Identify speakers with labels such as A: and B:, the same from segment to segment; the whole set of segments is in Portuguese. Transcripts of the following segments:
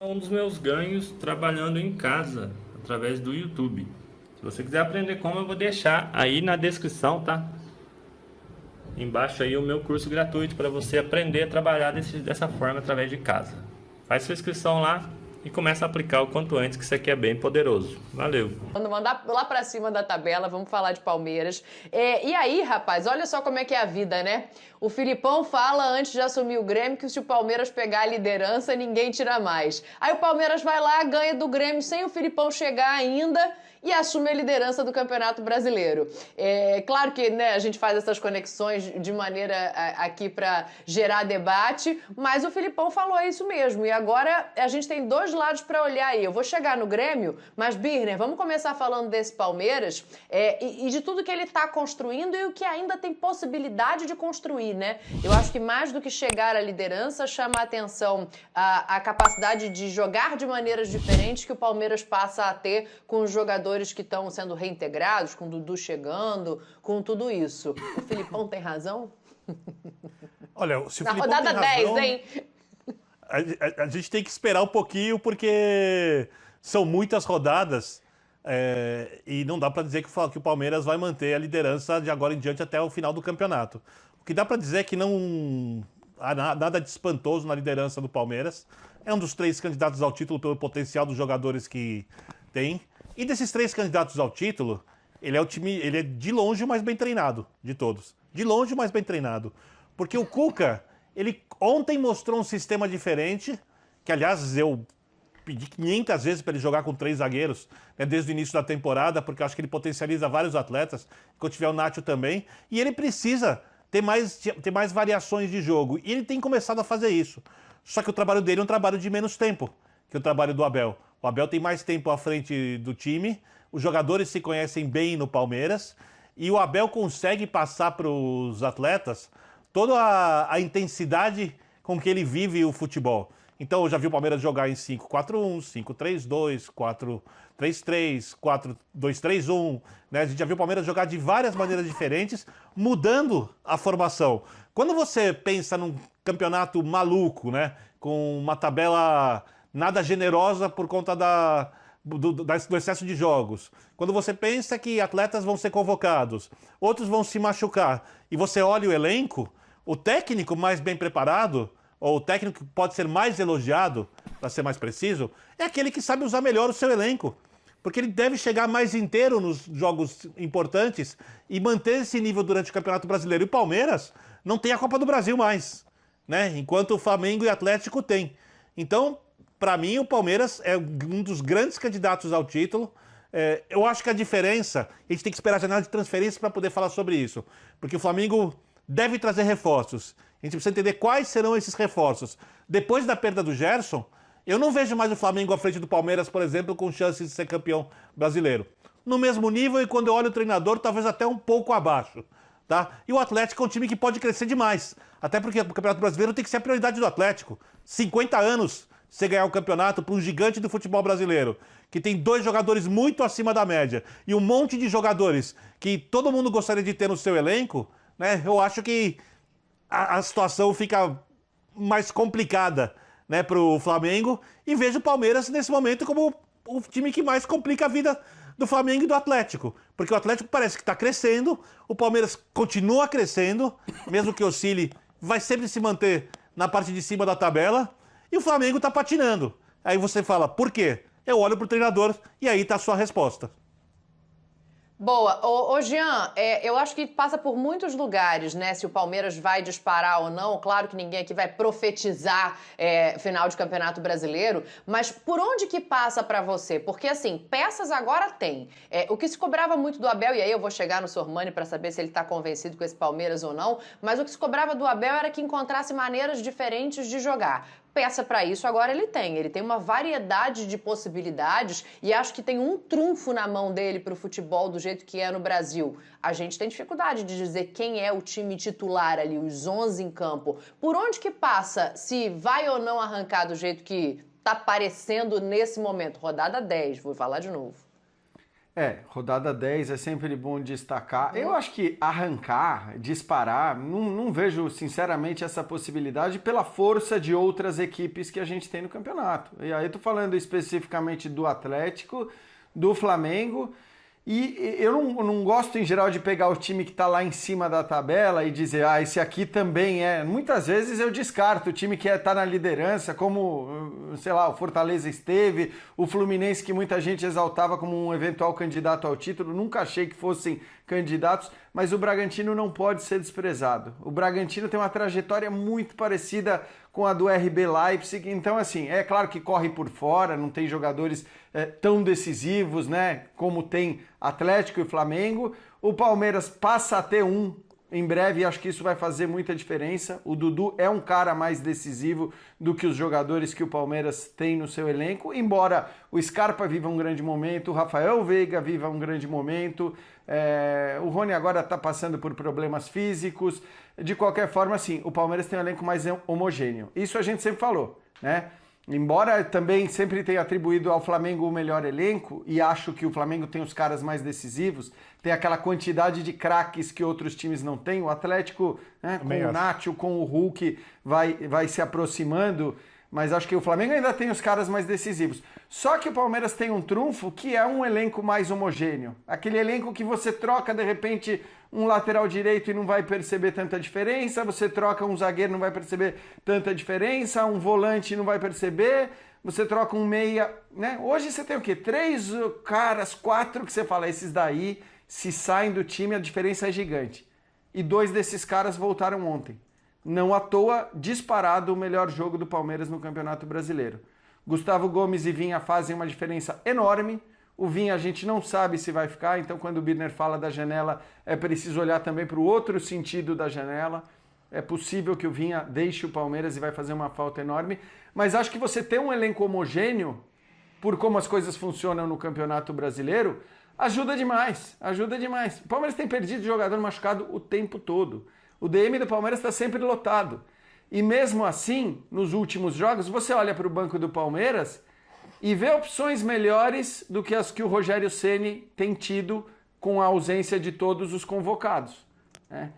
A: Um dos meus ganhos trabalhando em casa, através do YouTube. Se você quiser aprender como, eu vou deixar aí na descrição, tá? Embaixo aí o meu curso gratuito para você aprender a trabalhar dessa forma através de casa. Faz sua inscrição lá e começa a aplicar o quanto antes, que isso aqui é bem poderoso. Valeu!
B: Vamos mandar lá pra cima da tabela, vamos falar de Palmeiras. E aí, rapaz, olha só como é que é a vida, né? O Filipão fala, antes de assumir o Grêmio, que se o Palmeiras pegar a liderança, ninguém tira mais. Aí o Palmeiras vai lá, ganha do Grêmio sem o Filipão chegar ainda e assume a liderança do Campeonato Brasileiro. Claro que, né, a gente faz essas conexões de maneira aqui para gerar debate, mas o Filipão falou isso mesmo. E agora a gente tem dois lados para olhar aí. Eu vou chegar no Grêmio, mas, Birner, vamos começar falando desse Palmeiras e de tudo que ele está construindo e o que ainda tem possibilidade de construir, né? Eu acho que mais do que chegar à liderança, chama a atenção a capacidade de jogar de maneiras diferentes que o Palmeiras passa a ter com os jogadores que estão sendo reintegrados, com o Dudu chegando, com tudo isso. O Filipão tem razão?
C: Olha, se o
B: Na
C: Filipão
B: rodada
C: tem razão,
B: 10, hein?
C: a gente tem que esperar um pouquinho, porque são muitas rodadas e não dá para dizer que o Palmeiras vai manter a liderança de agora em diante até o final do campeonato. O que dá para dizer é que não há nada de espantoso na liderança do Palmeiras. É um dos 3 candidatos ao título pelo potencial dos jogadores que tem. E desses 3 candidatos ao título, ele é de longe o mais bem treinado de todos. De longe o mais bem treinado. Porque o Cuca, ele ontem mostrou um sistema diferente, que aliás eu pedi 500 vezes para ele jogar com 3 zagueiros, né, desde o início da temporada, porque eu acho que ele potencializa vários atletas, quando tiver o Nacho também, e ele precisa ter mais variações de jogo. E ele tem começado a fazer isso. Só que o trabalho dele é um trabalho de menos tempo que o trabalho do Abel. O Abel tem mais tempo à frente do time, os jogadores se conhecem bem no Palmeiras e o Abel consegue passar para os atletas toda a intensidade com que ele vive o futebol. Então eu já vi o Palmeiras jogar em 5-4-1, 5-3-2, 4-3-3, 4-2-3-1. Né? A gente já viu o Palmeiras jogar de várias maneiras diferentes, mudando a formação. Quando você pensa num campeonato maluco, né? Com uma tabela nada generosa por conta do excesso de jogos. Quando você pensa que atletas vão ser convocados, outros vão se machucar, e você olha o elenco, o técnico mais bem preparado, ou o técnico que pode ser mais elogiado, para ser mais preciso, é aquele que sabe usar melhor o seu elenco. Porque ele deve chegar mais inteiro nos jogos importantes e manter esse nível durante o Campeonato Brasileiro. E o Palmeiras não tem a Copa do Brasil mais, né? Enquanto o Flamengo e o Atlético têm. Então, para mim, o Palmeiras é um dos grandes candidatos ao título. Eu acho que a diferença, a gente tem que esperar a janela de transferência para poder falar sobre isso. Porque o Flamengo deve trazer reforços. A gente precisa entender quais serão esses reforços. Depois da perda do Gerson, eu não vejo mais o Flamengo à frente do Palmeiras, por exemplo, com chances de ser campeão brasileiro. No mesmo nível, e quando eu olho o treinador, talvez até um pouco abaixo. Tá? E o Atlético é um time que pode crescer demais. Até porque o Campeonato Brasileiro tem que ser a prioridade do Atlético. 50 anos você ganhar o campeonato para um gigante do futebol brasileiro, que tem 2 jogadores muito acima da média e um monte de jogadores que todo mundo gostaria de ter no seu elenco, né? Eu acho que a situação fica mais complicada, né, para o Flamengo, e vejo o Palmeiras nesse momento como o time que mais complica a vida do Flamengo e do Atlético, porque o Atlético parece que está crescendo, o Palmeiras continua crescendo, mesmo que oscile, vai sempre se manter na parte de cima da tabela, e o Flamengo está patinando. Aí você fala, por quê? Eu olho para o treinador e aí está a sua resposta.
B: Boa. Ô Jean, eu acho que passa por muitos lugares, né? Se o Palmeiras vai disparar ou não. Claro que ninguém aqui vai profetizar final de Campeonato Brasileiro, mas por onde que passa pra você? Porque, assim, peças agora tem. O que se cobrava muito do Abel, e aí eu vou chegar no Sormani pra saber se ele tá convencido com esse Palmeiras ou não, mas o que se cobrava do Abel era que encontrasse maneiras diferentes de jogar. Peça para isso agora ele tem uma variedade de possibilidades e acho que tem um trunfo na mão dele para o futebol do jeito que é no Brasil. A gente tem dificuldade de dizer quem é o time titular ali, os 11 em campo. Por onde que passa se vai ou não arrancar do jeito que tá parecendo nesse momento? Rodada 10, vou falar de novo.
D: Rodada 10 é sempre bom destacar. Eu acho que arrancar, disparar, não vejo sinceramente essa possibilidade pela força de outras equipes que a gente tem no campeonato. E aí eu tô falando especificamente do Atlético, do Flamengo. E eu não gosto, em geral, de pegar o time que está lá em cima da tabela e dizer, esse aqui também é. Muitas vezes eu descarto o time que está na liderança, como, sei lá, o Fortaleza esteve, o Fluminense, que muita gente exaltava como um eventual candidato ao título. Nunca achei que fossem candidatos, mas o Bragantino não pode ser desprezado. O Bragantino tem uma trajetória muito parecida com a do RB Leipzig, então assim, é claro que corre por fora, não tem jogadores tão decisivos, né, como tem Atlético e Flamengo. O Palmeiras passa a ter um em breve e acho que isso vai fazer muita diferença. O Dudu é um cara mais decisivo do que os jogadores que o Palmeiras tem no seu elenco, embora o Scarpa viva um grande momento, o Rafael Veiga viva um grande momento, o Rony agora está passando por problemas físicos. De qualquer forma, assim, o Palmeiras tem um elenco mais homogêneo. Isso a gente sempre falou, né? Embora também sempre tenha atribuído ao Flamengo o melhor elenco, e acho que o Flamengo tem os caras mais decisivos, tem aquela quantidade de craques que outros times não têm, o Atlético, né, com o Nacho, com o Hulk, vai se aproximando, mas acho que o Flamengo ainda tem os caras mais decisivos. Só que o Palmeiras tem um trunfo que é um elenco mais homogêneo. Aquele elenco que você troca, de repente, um lateral direito e não vai perceber tanta diferença, você troca um zagueiro e não vai perceber tanta diferença, um volante não vai perceber, você troca um meia, né? Hoje você tem o quê? 3 caras, 4 que você fala, esses daí, se saem do time, a diferença é gigante. E 2 desses caras voltaram ontem. Não à toa, disparado o melhor jogo do Palmeiras no Campeonato Brasileiro. Gustavo Gomes e Vinha fazem uma diferença enorme. O Vinha a gente não sabe se vai ficar, então quando o Birner fala da janela, é preciso olhar também para o outro sentido da janela. É possível que o Vinha deixe o Palmeiras e vai fazer uma falta enorme, mas acho que você ter um elenco homogêneo, por como as coisas funcionam no Campeonato Brasileiro, ajuda demais, ajuda demais. O Palmeiras tem perdido jogador machucado o tempo todo. O DM do Palmeiras está sempre lotado. E mesmo assim, nos últimos jogos, você olha para o banco do Palmeiras e vê opções melhores do que as que o Rogério Ceni tem tido com a ausência de todos os convocados, né?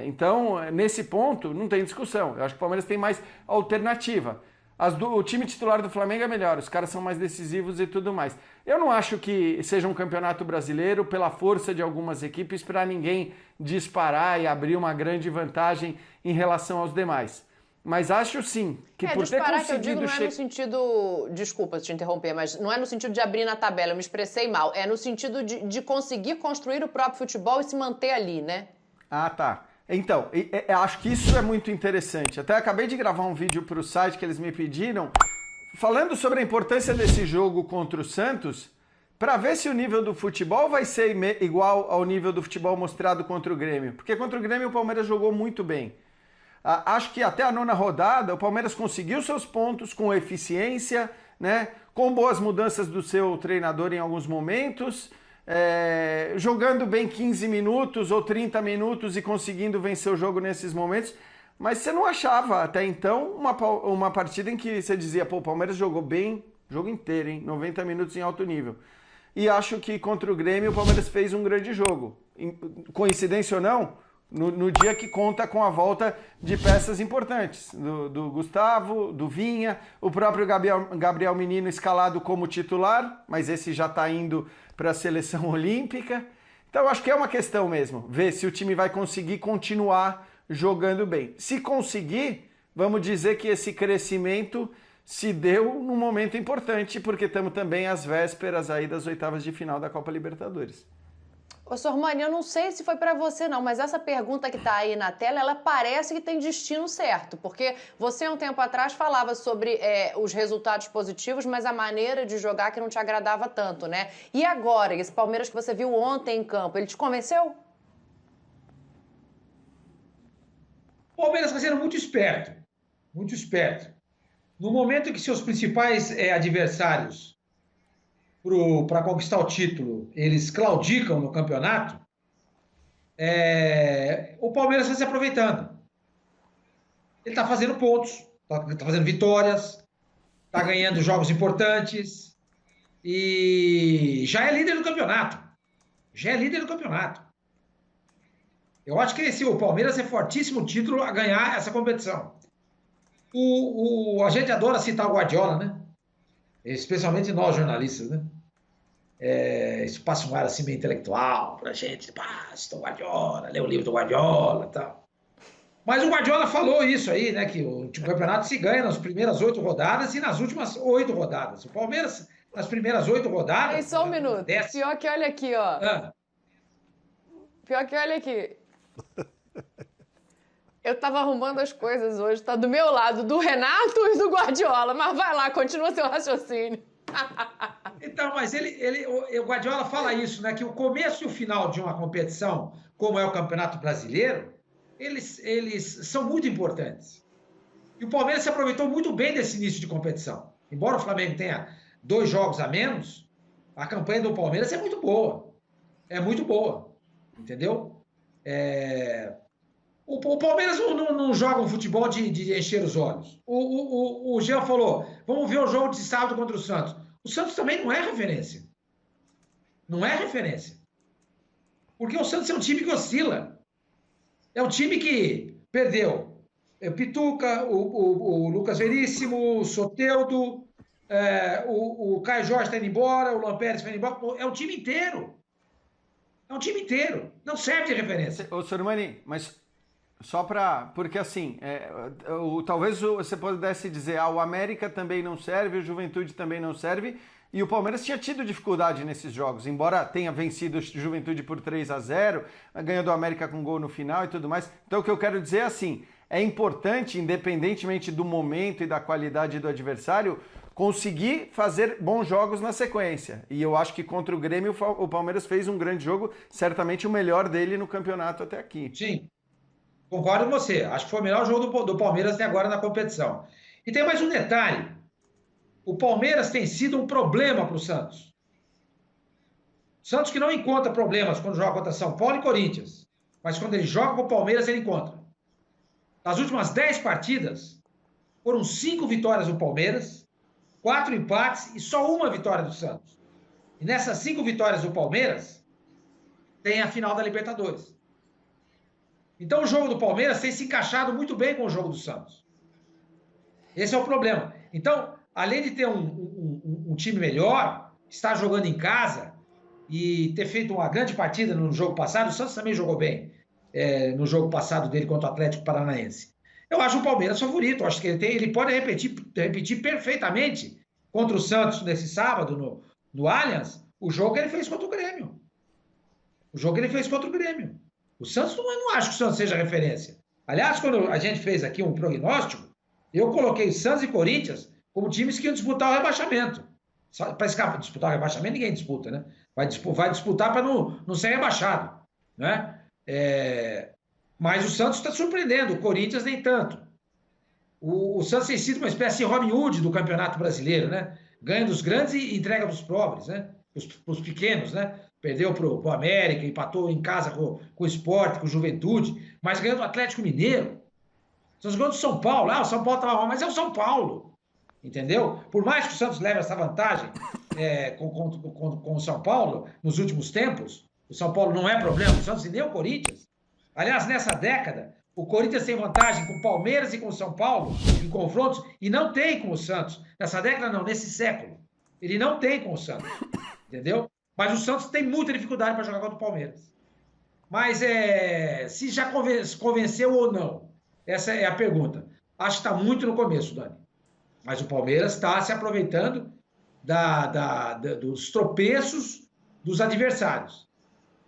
D: Então, nesse ponto, não tem discussão. Eu acho que o Palmeiras tem mais alternativa. O time titular do Flamengo é melhor, os caras são mais decisivos e tudo mais. Eu não acho que seja um campeonato brasileiro pela força de algumas equipes para ninguém disparar e abrir uma grande vantagem em relação aos demais. Mas acho sim que por ter conseguido...
B: que eu digo não é no sentido... Desculpa te interromper, mas não é no sentido de abrir na tabela, eu me expressei mal. É no sentido de conseguir construir o próprio futebol e se manter ali, né?
D: Ah, tá. Então, acho que isso é muito interessante. Até acabei de gravar um vídeo para o site que eles me pediram, falando sobre a importância desse jogo contra o Santos, para ver se o nível do futebol vai ser igual ao nível do futebol mostrado contra o Grêmio. Porque contra o Grêmio o Palmeiras jogou muito bem. Acho que até a 9ª rodada o Palmeiras conseguiu seus pontos com eficiência, né? Com boas mudanças do seu treinador em alguns momentos, jogando bem 15 minutos ou 30 minutos e conseguindo vencer o jogo nesses momentos. Mas você não achava até então uma partida em que você dizia, pô, o Palmeiras jogou bem o jogo inteiro, hein? 90 minutos em alto nível. E acho que contra o Grêmio o Palmeiras fez um grande jogo. Coincidência ou não, no dia que conta com a volta de peças importantes, do Gustavo, do Vinha, o próprio Gabriel Menino escalado como titular, mas esse já está indo para a seleção olímpica. Então acho que é uma questão mesmo, ver se o time vai conseguir continuar jogando bem. Se conseguir, vamos dizer que esse crescimento se deu num momento importante, porque estamos também às vésperas aí das oitavas de final da Copa Libertadores.
B: Ô, Sormani, eu não sei se foi para você não, mas essa pergunta que está aí na tela, ela parece que tem destino certo, porque você um tempo atrás falava sobre os resultados positivos, mas a maneira de jogar que não te agradava tanto, né? E agora, esse Palmeiras que você viu ontem em campo, ele te convenceu?
E: O Palmeiras está sendo muito esperto, muito esperto. No momento em que seus principais adversários para conquistar o título, eles claudicam no campeonato, o Palmeiras está se aproveitando. Ele está fazendo pontos, está fazendo vitórias, está ganhando jogos importantes e já é líder do campeonato. Já é líder do campeonato. Eu acho que o Palmeiras é fortíssimo título a ganhar essa competição. A gente adora citar o Guardiola, né? Especialmente nós, jornalistas, né? Isso passa um ar assim meio intelectual pra gente. Citou o Guardiola, lê o livro do Guardiola e tal. Mas o Guardiola falou isso aí, né? Que o campeonato se ganha nas primeiras 8 rodadas e nas últimas 8 rodadas. O Palmeiras, nas primeiras 8 rodadas...
B: Ei, só um minuto. Pior que olha aqui, ó. Pior que olha aqui. Eu tava arrumando as coisas hoje, tá do meu lado, do Renato e do Guardiola. Mas vai lá, continua seu raciocínio.
E: Então, mas o Guardiola fala isso, né? Que o começo e o final de uma competição, como é o Campeonato Brasileiro, eles são muito importantes. E o Palmeiras se aproveitou muito bem desse início de competição. Embora o Flamengo tenha 2 jogos a menos, a campanha do Palmeiras é muito boa. É muito boa. Entendeu? O Palmeiras não joga um futebol de encher os olhos. O Jean falou, vamos ver o jogo de sábado contra o Santos. O Santos também não é referência. Não é referência. Porque o Santos é um time que oscila. É um time que perdeu Pituca, o Lucas Veríssimo, o Soteldo, o Caio Jorge está indo embora, o Lampérez foi embora. É um time inteiro. É um time inteiro. Não serve de referência.
D: Ô, Sormani, mas só para... Porque assim, talvez você pudesse dizer, o América também não serve, o Juventude também não serve, e o Palmeiras tinha tido dificuldade nesses jogos, embora tenha vencido o Juventude por 3-0, ganhou do América com gol no final e tudo mais. Então o que eu quero dizer é assim, é importante, independentemente do momento e da qualidade do adversário, conseguir fazer bons jogos na sequência. E eu acho que contra o Grêmio o Palmeiras fez um grande jogo, certamente o melhor dele no campeonato até aqui.
E: Sim, concordo com você. Acho que foi o melhor jogo do Palmeiras até agora na competição. E tem mais um detalhe. O Palmeiras tem sido um problema para o Santos. Santos que não encontra problemas quando joga contra São Paulo e Corinthians. Mas quando ele joga com o Palmeiras, ele encontra. Nas últimas 10 partidas, foram 5 vitórias do Palmeiras, 4 empates e só 1 vitória do Santos. E nessas 5 vitórias do Palmeiras, tem a final da Libertadores. Então o jogo do Palmeiras tem se encaixado muito bem com o jogo do Santos. Esse é o problema. Então, além de ter um time melhor, estar jogando em casa e ter feito uma grande partida no jogo passado, o Santos também jogou bem no jogo passado dele contra o Atlético Paranaense. Eu acho o Palmeiras favorito. Eu acho que ele pode repetir perfeitamente contra o Santos nesse sábado no Allianz o jogo que ele fez contra o Grêmio. O jogo que ele fez contra o Grêmio. O Santos, eu não acho que o Santos seja referência. Aliás, quando a gente fez aqui um prognóstico, eu coloquei Santos e Corinthians como times que iam disputar o rebaixamento. Para escapar, disputar o rebaixamento, ninguém disputa, né? Vai disputar para não ser rebaixado, né? Mas o Santos está surpreendendo, o Corinthians nem tanto. O Santos tem sido uma espécie de Robin Hood do Campeonato Brasileiro, né? Ganha dos grandes e entrega para os pobres, né? Para os pequenos, né? Perdeu para o América, empatou em casa com o Sport, com o Juventude, mas ganhou do Atlético Mineiro. Santos ganhou do São Paulo. O São Paulo estava mal, mas é o São Paulo. Entendeu? Por mais que o Santos leve essa vantagem com o São Paulo nos últimos tempos, o São Paulo não é problema, o Santos e nem o Corinthians. Aliás, nessa década, o Corinthians tem vantagem com o Palmeiras e com o São Paulo em confrontos e não tem com o Santos. Nessa década não, nesse século. Ele não tem com o Santos. Entendeu? Mas o Santos tem muita dificuldade para jogar contra o Palmeiras. Mas se já convenceu ou não, essa é a pergunta. Acho que está muito no começo, Dani. Mas o Palmeiras está se aproveitando dos tropeços dos adversários.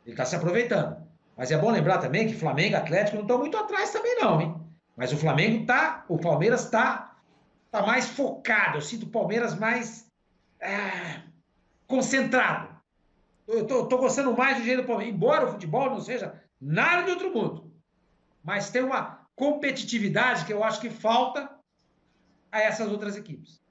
E: Ele está se aproveitando. Mas é bom lembrar também que Flamengo e Atlético não estão muito atrás também não, hein? Mas o Palmeiras está mais focado. Eu sinto o Palmeiras mais concentrado. Eu estou gostando mais do jeito do Palmeiras. Embora o futebol não seja nada de outro mundo. Mas tem uma competitividade que eu acho que falta a essas outras equipes.